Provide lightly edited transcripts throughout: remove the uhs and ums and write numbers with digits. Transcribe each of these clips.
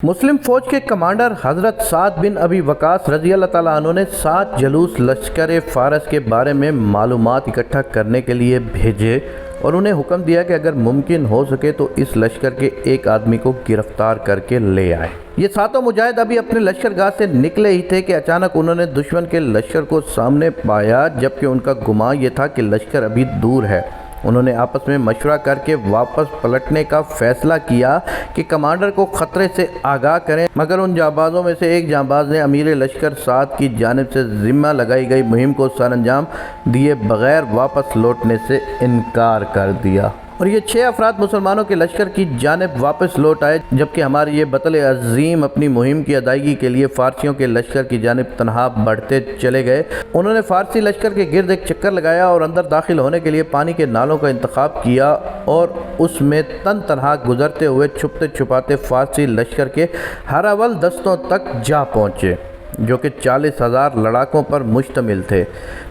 مسلم فوج کے کمانڈر حضرت سعد بن ابی وقاص رضی اللہ تعالیٰ عنہ نے 7 جلوس لشکر فارس کے بارے میں معلومات اکٹھا کرنے کے لیے بھیجے اور انہیں حکم دیا کہ اگر ممکن ہو سکے تو اس لشکر کے ایک آدمی کو گرفتار کر کے لے آئے۔ یہ 7 مجاہد ابھی اپنے لشکرگاہ سے نکلے ہی تھے کہ اچانک انہوں نے دشمن کے لشکر کو سامنے پایا، جبکہ ان کا گمان یہ تھا کہ لشکر ابھی دور ہے۔ انہوں نے آپس میں مشورہ کر کے واپس پلٹنے کا فیصلہ کیا کہ کمانڈر کو خطرے سے آگاہ کریں، مگر ان جانبازوں میں سے ایک جانباز نے امیر لشکر سعد کی جانب سے ذمہ لگائی گئی مہم کو سر انجام دیے بغیر واپس لوٹنے سے انکار کر دیا، اور یہ 6 افراد مسلمانوں کے لشکر کی جانب واپس لوٹ آئے، جبکہ ہمارے یہ بطل عظیم اپنی مہم کی ادائیگی کے لیے فارسیوں کے لشکر کی جانب تنہا بڑھتے چلے گئے۔ انہوں نے فارسی لشکر کے گرد ایک چکر لگایا اور اندر داخل ہونے کے لیے پانی کے نالوں کا انتخاب کیا اور اس میں تنہا گزرتے ہوئے چھپتے چھپاتے فارسی لشکر کے ہر اول دستوں تک جا پہنچے، جو کہ 40,000 لڑاکوں پر مشتمل تھے۔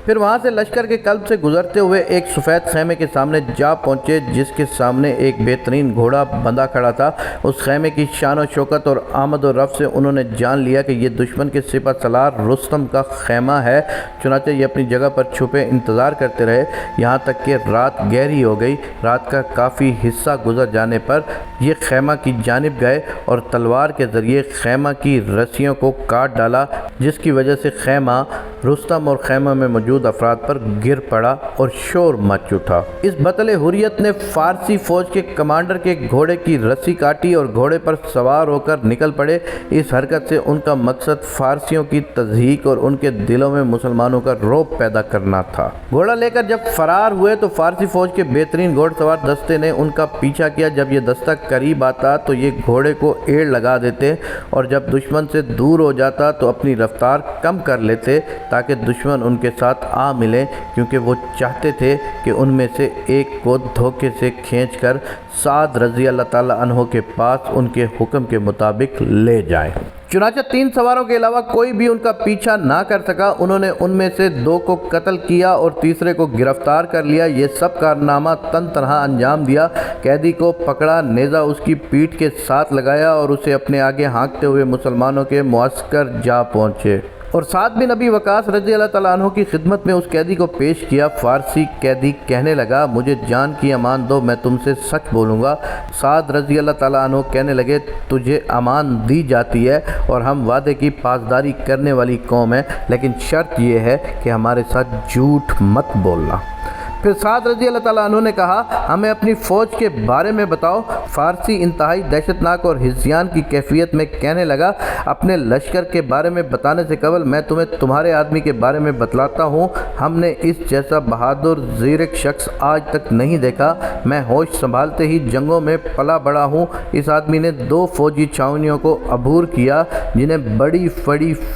پھر وہاں سے لشکر کے قلب سے گزرتے ہوئے ایک سفید خیمے کے سامنے جا پہنچے، جس کے سامنے ایک بہترین گھوڑا بندھا کھڑا تھا۔ اس خیمے کی شان و شوکت اور آمد و رفت سے انہوں نے جان لیا کہ یہ دشمن کے سپہ سالار رستم کا خیمہ ہے۔ چنانچہ یہ اپنی جگہ پر چھپے انتظار کرتے رہے، یہاں تک کہ رات گہری ہو گئی۔ رات کا کافی حصہ گزر جانے پر یہ خیمہ کی جانب گئے اور تلوار کے ذریعے خیمہ کی رسیوں کو کاٹ ڈالا، جس کی وجہ سے خیمہ رستم اور خیمہ میں موجود افراد پر گر پڑا اور شور مچ اٹھا۔ اس بطل حریت نے فارسی فوج کے کمانڈر کے گھوڑے کی رسی کاٹی اور گھوڑے پر سوار ہو کر نکل پڑے۔ اس حرکت سے ان کا مقصد فارسیوں کی تضحیک اور ان کے دلوں میں مسلمانوں کا رعب پیدا کرنا تھا۔ گھوڑا لے کر جب فرار ہوئے تو فارسی فوج کے بہترین گھوڑ سوار دستے نے ان کا پیچھا کیا۔ جب یہ دستہ قریب آتا تو یہ گھوڑے کو ایڑ لگا دیتے اور جب دشمن سے دور ہو جاتا تو اپنی رفتار کم کر لیتے تاکہ دشمن ان کے ساتھ آ ملے، کیونکہ وہ چاہتے تھے کہ ان میں سے ایک کو دھوکے سے کھینچ کر سعد رضی اللہ تعالیٰ عنہ کے پاس ان کے حکم کے مطابق لے جائیں۔ چنانچہ 3 سواروں کے علاوہ کوئی بھی ان کا پیچھا نہ کر سکا۔ انہوں نے ان میں سے 2 کو قتل کیا اور تیسرے کو گرفتار کر لیا۔ یہ سب کارنامہ تنہا انجام دیا۔ قیدی کو پکڑا، نیزہ اس کی پیٹھ کے ساتھ لگایا اور اسے اپنے آگے ہانکتے ہوئے مسلمانوں کے معسکر جا پہنچے اور سعد بن ابی وقاص رضی اللہ تعالیٰ عنہ کی خدمت میں اس قیدی کو پیش کیا۔ فارسی قیدی کہنے لگا، مجھے جان کی امان دو، میں تم سے سچ بولوں گا۔ سعد رضی اللہ تعالیٰ عنہ کہنے لگے، تجھے امان دی جاتی ہے اور ہم وعدے کی پاسداری کرنے والی قوم ہیں، لیکن شرط یہ ہے کہ ہمارے ساتھ جھوٹ مت بولنا۔ پھر سعد رضی اللہ تعالیٰ عنہ نے کہا، ہمیں اپنی فوج کے بارے میں بتاؤ۔ فارسی انتہائی دہشتناک اور ہذیان کی کیفیت میں کہنے لگا، اپنے لشکر کے بارے میں بتانے سے قبل میں تمہیں تمہارے آدمی کے بارے میں بتلاتا ہوں۔ ہم نے اس جیسا بہادر زیرک شخص آج تک نہیں دیکھا۔ میں ہوش سنبھالتے ہی جنگوں میں پلا بڑا ہوں۔ اس آدمی نے 2 فوجی چھاؤنیوں کو عبور کیا جنہیں بڑی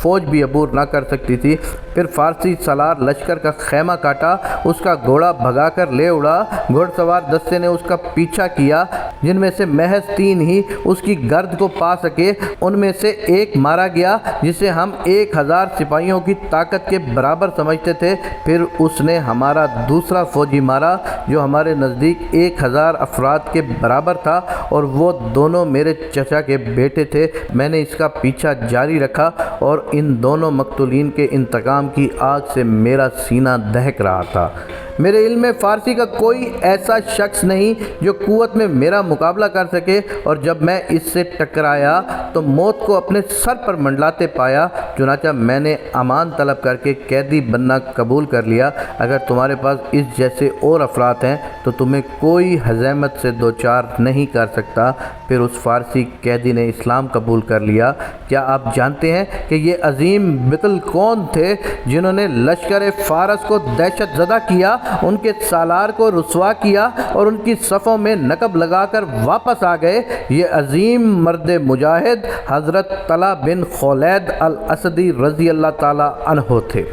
فوج بھی عبور نہ کر سکتی تھی۔ پھر فارسی سالار لشکر کا خیمہ کاٹا، اس کا گھوڑا بھگا کر لے اڑا۔ گھوڑ سوار دستے نے اس کا پیچھا کیا، جن میں سے محض 3 ہی اس کی گرد کو پا سکے۔ ان میں سے ایک مارا گیا جسے ہم 1000 سپاہیوں کی طاقت کے برابر سمجھتے تھے۔ پھر اس نے ہمارا دوسرا فوجی مارا جو ہمارے نزدیک 1000 افراد کے برابر تھا، اور وہ دونوں میرے چچا کے بیٹے تھے۔ میں نے اس کا پیچھا جاری رکھا اور ان دونوں مقتولین کے انتقام کی آگ سے میرا سینہ دہک رہا تھا۔ میرے علم میں فارسی کا کوئی ایسا شخص نہیں جو قوت میں میرا مقابلہ کر سکے، اور جب میں اس سے ٹکرایا تو موت کو اپنے سر پر منڈلاتے پایا۔ چنانچہ میں نے امان طلب کر کے قیدی بننا قبول کر لیا۔ اگر تمہارے پاس اس جیسے اور افراد ہیں تو تمہیں کوئی ہزیمت سے دوچار نہیں کر سکتا۔ پھر اس فارسی قیدی نے اسلام قبول کر لیا۔ کیا آپ جانتے ہیں کہ یہ عظیم بطل کون تھے جنہوں نے لشکر فارس کو دہشت زدہ کیا، ان کے سالار کو رسوا کیا اور ان کی صفوں میں نقب لگا کر واپس آ گئے؟ یہ عظیم مرد مجاہد حضرت طلحہ بن خولید الاسدی رضی اللہ تعالیٰ عنہ تھے۔